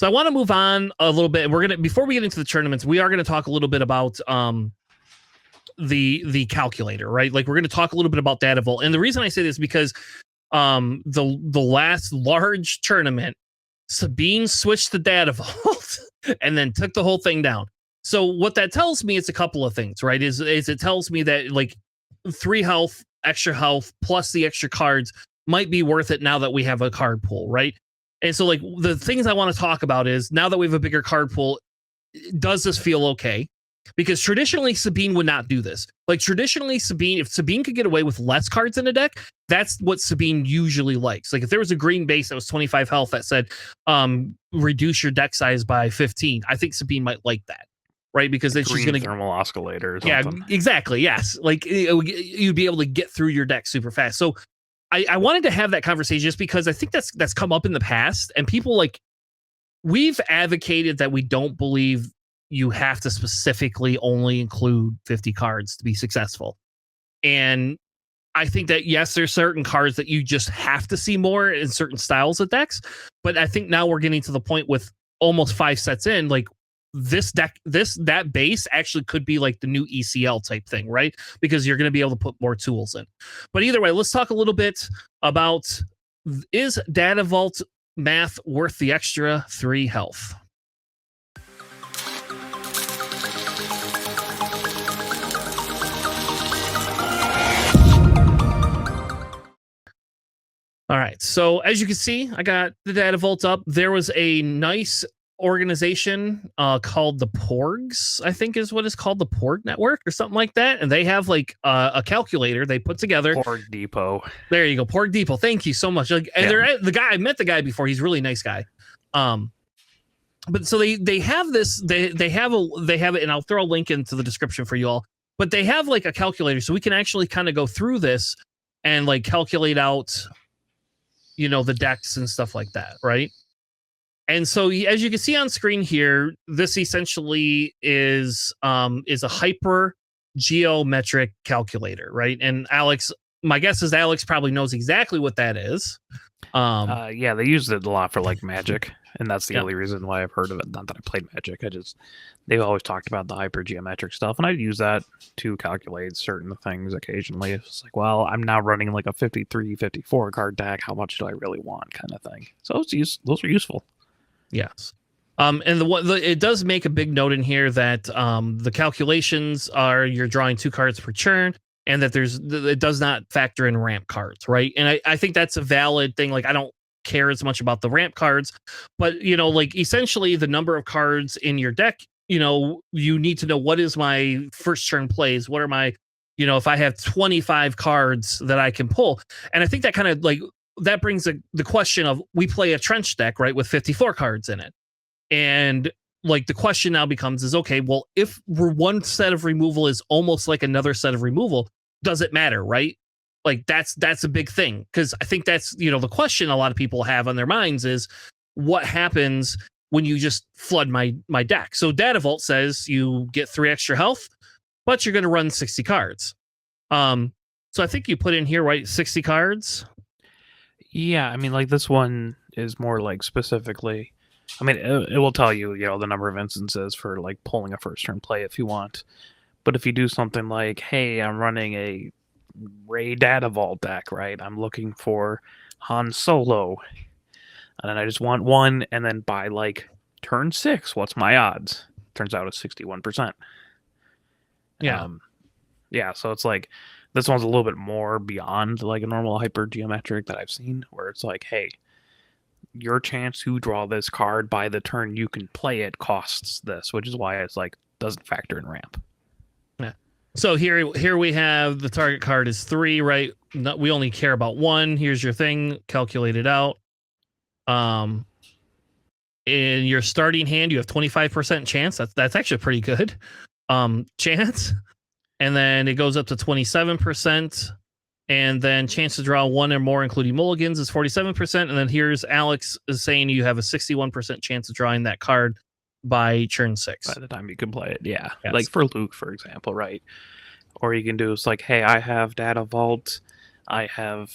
So I want to move on a little bit. Before we get into the tournaments, we are gonna talk a little bit about the calculator, right? Like we're gonna talk a little bit about Data Vault, and the reason I say this is because the last large tournament, Sabine switched to Data Vault and then took the whole thing down. So what that tells me, it's a couple of things, right? Is it tells me that like 3 health, extra health, plus the extra cards might be worth it now that we have a card pool, right? And so like the things I want to talk about is now that we have a bigger card pool, does this feel okay? Because traditionally Sabine would not do this. Like traditionally Sabine, if Sabine could get away with less cards in a deck, that's what Sabine usually likes. Like if there was a green base that was 25 health that said reduce your deck size by 15, I think Sabine might like that. Right, because then she's going to thermal oscillator or something. Yeah, exactly. Yes, like you'd be able to get through your deck super fast. So I wanted to have that conversation just because I think that's come up in the past, and people like we've advocated that we don't believe you have to specifically only include 50 cards to be successful. And I think that yes, there's certain cards that you just have to see more in certain styles of decks, but I think now we're getting to the point with almost 5 sets in, like this deck, that base actually could be like the new ECL type thing, right? Because you're going to be able to put more tools in. But either way, let's talk a little bit about, is Data Vault math worth the extra 3 health? All right, so as you can see, I got the Data Vault up. There was a nice organization called the Porgs, I think is what it's called, the Porg Network or something like that, and they have like a calculator they put together. Porg Depot. There you go, Porg Depot. Thank you so much. Like, and they're the guy, I met the guy before. He's a really nice guy. But so they have this. They have it, and I'll throw a link into the description for you all. But they have like a calculator, so we can actually kind of go through this and like calculate out, you know, the decks and stuff like that, right? And so as you can see on screen here, this essentially is a hyper geometric calculator, right? And Alex, my guess is Alex probably knows exactly what that is. Yeah, they used it a lot for like Magic, and that's the only reason why I've heard of it. Not that I played Magic, they've always talked about the hyper geometric stuff, and I use that to calculate certain things occasionally. It's like, well, I'm now running like a 53, 54 card deck. How much do I really want, kind of thing. So those are useful. Yes. And it does make a big note in here that the calculations are you're drawing 2 cards per turn, and that it does not factor in ramp cards, right? And I think that's a valid thing. Like I don't care as much about the ramp cards, but you know, like essentially the number of cards in your deck, you know, you need to know what is my first turn plays, what are my, you know, if I have 25 cards that I can pull. And I think that kind of like that brings the question of, we play a trench deck, right, with 54 cards in it. And like the question now becomes is, okay, well, if one set of removal is almost like another set of removal, does it matter, right? Like that's a big thing, because I think that's, you know, the question a lot of people have on their minds is what happens when you just flood my deck. So Data Vault says you get 3 extra health, but you're going to run 60 cards. So I think you put in here, right, 60 cards. Yeah, I mean, like this one is more like specifically, I mean, it will tell you, you know, the number of instances for like pulling a first turn play if you want. But if you do something like, hey, I'm running a Ray Data Vault deck, right? I'm looking for Han Solo, and then I just want 1, and then by like turn 6, what's my odds? Turns out it's 61%. Yeah. Yeah, so it's like, this one's a little bit more beyond like a normal hyper geometric that I've seen, where it's like, hey, your chance to draw this card by the turn you can play it costs this, which is why it's like doesn't factor in ramp. Yeah. So here we have the target card is 3, right? No, we only care about 1. Here's your thing, calculate it out. In your starting hand, you have 25% chance. That's actually pretty good chance. And then it goes up to 27%. And then chance to draw 1 or more, including mulligans, is 47%. And then here's Alex is saying you have a 61% chance of drawing that card by turn 6. By the time you can play it, yeah. Yes. Like for Luke, for example, right? Or you can do it's like, hey, I have Data Vault. I have,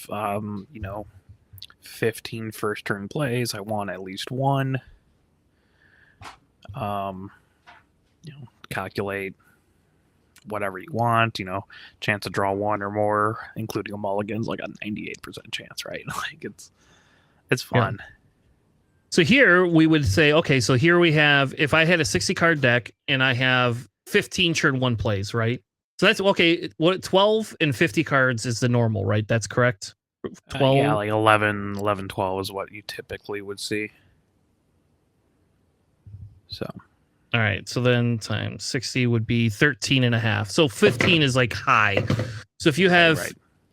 15 first turn plays. I want at least 1. Calculate whatever you want. Chance to draw one or more, including a mulligan's like a 98% chance, right? Like it's fun. Yeah. So here we would say, okay, so here we have, if I had a 60 card deck and I have 15 turn 1 plays, right? So that's okay. What 12 and 50 cards is the normal, right? That's correct. 12. Yeah, like 11, 12 is what you typically would see. So, all right. So then times 60 would be 13 and a half. So 15 is like high. So if you have,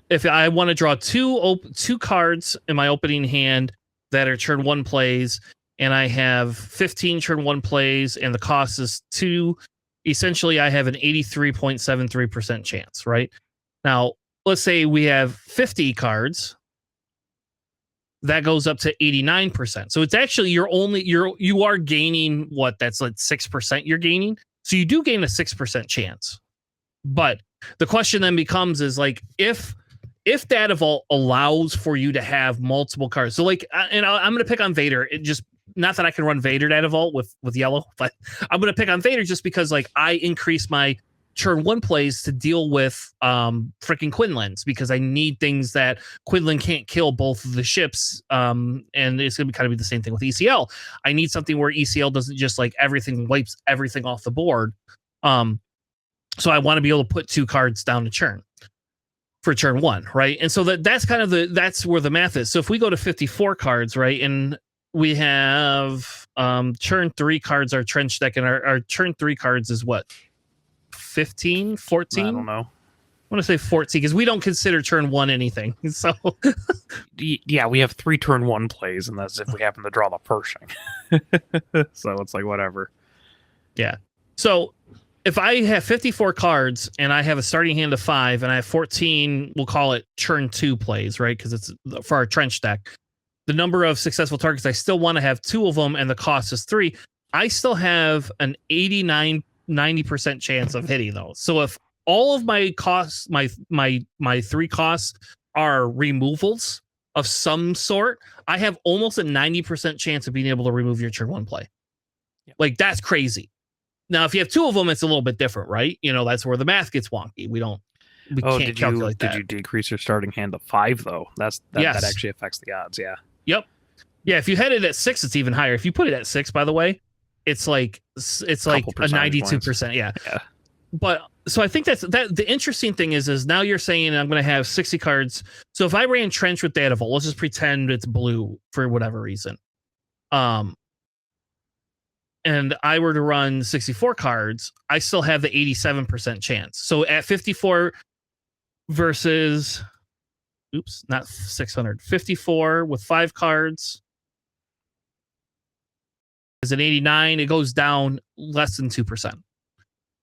if I want to draw two cards in my opening hand that are turn 1 plays, and I have 15 turn 1 plays, and the cost is 2. Essentially, I have an 83.73% chance, right? Now, let's say we have 50 cards. That goes up to 89%. So it's actually you are gaining what? That's like 6% you're gaining. So you do gain a 6% chance. But the question then becomes is like if Data Vault allows for you to have multiple cards. So like, and I'm going to pick on Vader. It just, not that I can run Vader Data Vault with yellow, but I'm going to pick on Vader just because like I increase my turn 1 plays to deal with freaking Quinlans, because I need things that Quinlan can't kill both of the ships. And it's going to kind of be the same thing with ECL. I need something where ECL doesn't just like everything wipes everything off the board. So I want to be able to put 2 cards down to churn for turn 1, right? And so that's kind of that's where the math is. So if we go to 54 cards, right, and we have turn 3 cards, our trench deck, and our turn 3 cards is what? 15, 14? I don't know. I want to say 14 because we don't consider turn 1 anything. So yeah, we have 3 turn 1 plays, and that's if we happen to draw the Pershing. So it's like whatever. Yeah. So if I have 54 cards and I have a starting hand of 5 and I have 14, we'll call it turn 2 plays, right? Because it's for our trench deck. The number of successful targets, I still want to have 2 of them, and the cost is 3. I still have an 90% chance of hitting those. So if all of my costs, my 3 costs are removals of some sort, I have almost a 90% chance of being able to remove your turn 1 play. Yep. Like that's crazy. Now, if you have 2 of them, it's a little bit different, right? That's where the math gets wonky. We can't calculate that. Did you decrease your starting hand to 5 though? That actually affects the odds. Yeah. Yep. Yeah. If you had it at 6, it's even higher. If you put it at 6, by the way, it's like a 92%. Yeah. But so I think that the interesting thing is now you're saying I'm going to have 60 cards. So if I ran Trench with Data Vault, let's just pretend it's blue for whatever reason. And I were to run 64 cards, I still have the 87% chance. So at 54 versus, not 600, 54 with 5 cards is an 89. It goes down less than 2%.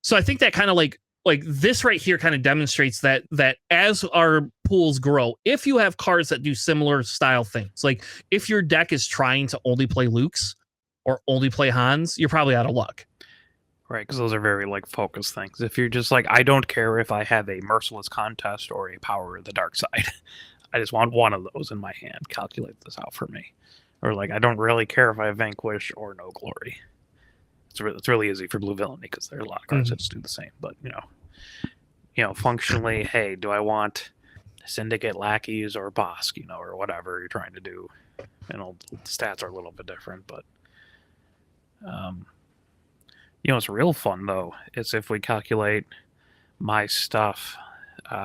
So I think that kind of like this right here kind of demonstrates that as our pools grow, if you have cards that do similar style things, like if your deck is trying to only play Lukes or only play Hans, you're probably out of luck. Right, because those are very like focused things. If you're just like, I don't care if I have a Merciless Contest or a Power of the Dark Side. I just want one of those in my hand. Calculate this out for me. Or like, I don't really care if I have Vanquish or No Glory. It's really easy for Blue Villainy because there are a lot of cards that just do the same. But, functionally, hey, do I want Syndicate Lackeys or Bosk, or whatever you're trying to do? The stats are a little bit different, but what's real fun though is if we calculate my stuff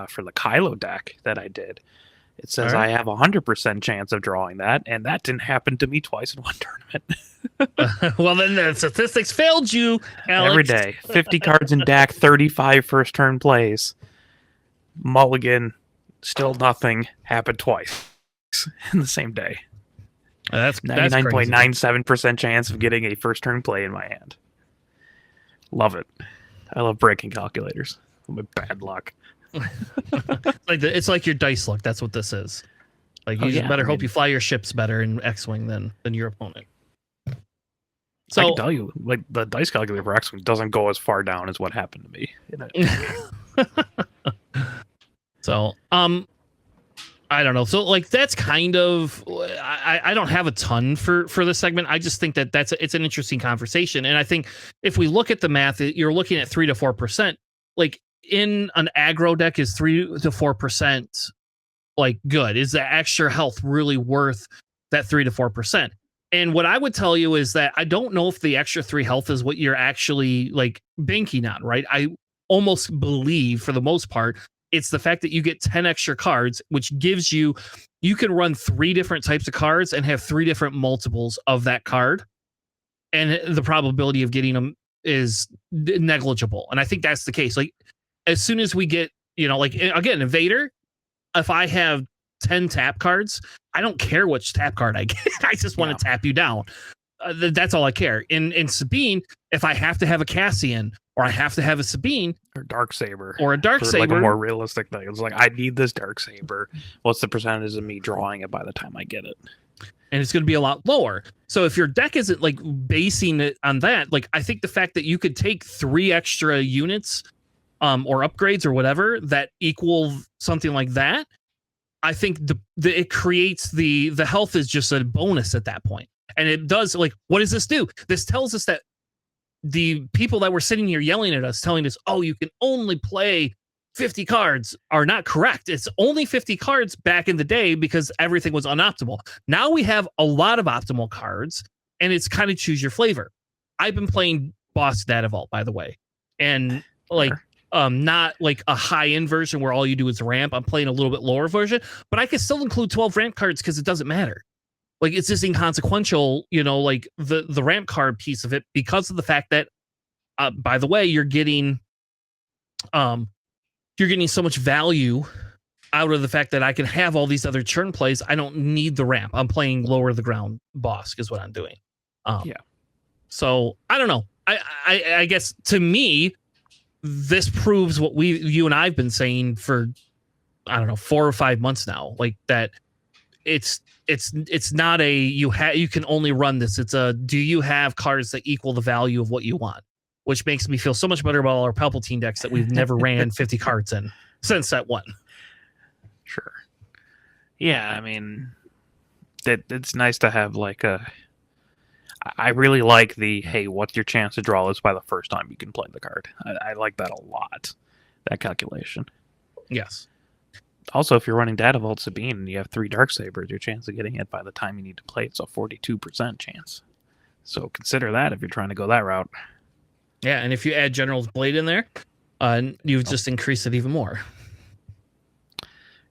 for the Kylo deck that I did. It says I have 100% chance of drawing that, and that didn't happen to me twice in one tournament. Well, then the statistics failed you, Alex. Every day, 50 cards in deck, 35 first turn plays. Mulligan, still nothing, happened twice in the same day. That's 99.97% chance of getting a first turn play in my hand. Love it. I love breaking calculators. I'm with bad luck. It's like your dice luck. That's what this is. Like you better hope you fly your ships better in X-Wing than your opponent. So I can tell you, like the dice calculator for X-Wing doesn't go as far down as what happened to me. So I don't know. So like that's kind of I don't have a ton for this segment. I just think that it's an interesting conversation, and I think if we look at the math, you're looking at 3 to 4%. Like in an aggro deck, is 3 to 4% like good? Is the extra health really worth that 3 to 4%? And what I would tell you is that I don't know if the extra 3 health is what you're actually like banking on, right? I almost believe for the most part it's the fact that you get 10 extra cards, which gives you can run 3 different types of cards and have 3 different multiples of that card, and the probability of getting them is negligible. And I think that's the case. Like as soon as we get, like again, Invader, if I have 10 tap cards, I don't care which tap card I get. I just want to tap you down. That's all I care. In Sabine, if I have to have a Cassian or I have to have a Sabine or Darksaber or a Darksaber, like a more realistic thing, it's like I need this Darksaber. What's the percentage of me drawing it by the time I get it? And it's going to be a lot lower. So if your deck isn't like basing it on that, like I think the fact that you could take 3 extra units or upgrades or whatever that equal something like that, I think it creates the health is just a bonus at that point. And it does, like, what does this do? This tells us that the people that were sitting here yelling at us, telling us, oh, you can only play 50 cards, are not correct. It's only 50 cards back in the day because everything was unoptimal. Now we have a lot of optimal cards, and it's kind of choose your flavor. I've been playing Boss Data Vault, by the way, and like not like a high-end version where all you do is ramp. I'm playing a little bit lower version, but I can still include 12 ramp cards because it doesn't matter. Like it's just inconsequential, like the ramp card piece of it, because of the fact that, by the way, you're getting so much value out of the fact that I can have all these other churn plays. I don't need the ramp. I'm playing lower the ground boss is what I'm doing. So I don't know. I guess to me, this proves what you and I've been saying for, I don't know, 4 or 5 months now. Like that, it's not a you can only run this. It's a, do you have cards that equal the value of what you want? Which makes me feel so much better about our Palpatine decks that we've never ran 50 cards in since that one. Sure. Yeah, I mean, it's nice to have like a. I really like the, hey, what's your chance to draw this by the first time you can play the card? I like that a lot, that calculation. Yes. Also, if you're running Data Vault Sabine and you have 3 Darksabers, your chance of getting it by the time you need to play it's a 42% chance. So consider that if you're trying to go that route. Yeah, and if you add General's Blade in there, you've just increased it even more.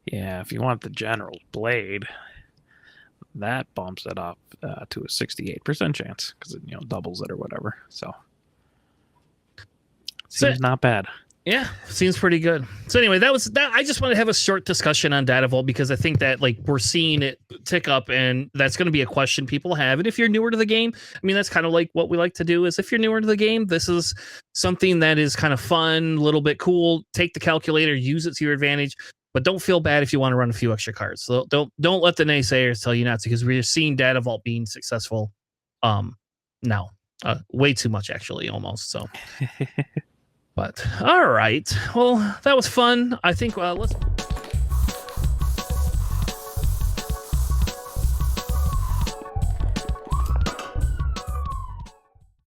Yeah, if you want the General's Blade, that bumps it up to a 68% chance because it doubles it or whatever. So seems not bad. Yeah, seems pretty good. So anyway, that was that. I just want to have a short discussion on Data Vault because I think that like we're seeing it tick up, and that's going to be a question people have. And if you're newer to the game, I mean, that's kind of like what we like to do. Is if you're newer to the game, this is something that is kind of fun, a little bit cool. Take the calculator, use it to your advantage, but don't feel bad if you want to run a few extra cards. So don't let the naysayers tell you not to, because we're seeing Data Vault being successful. Now, way too much actually, almost. So. But all right, well, that was fun. I think let's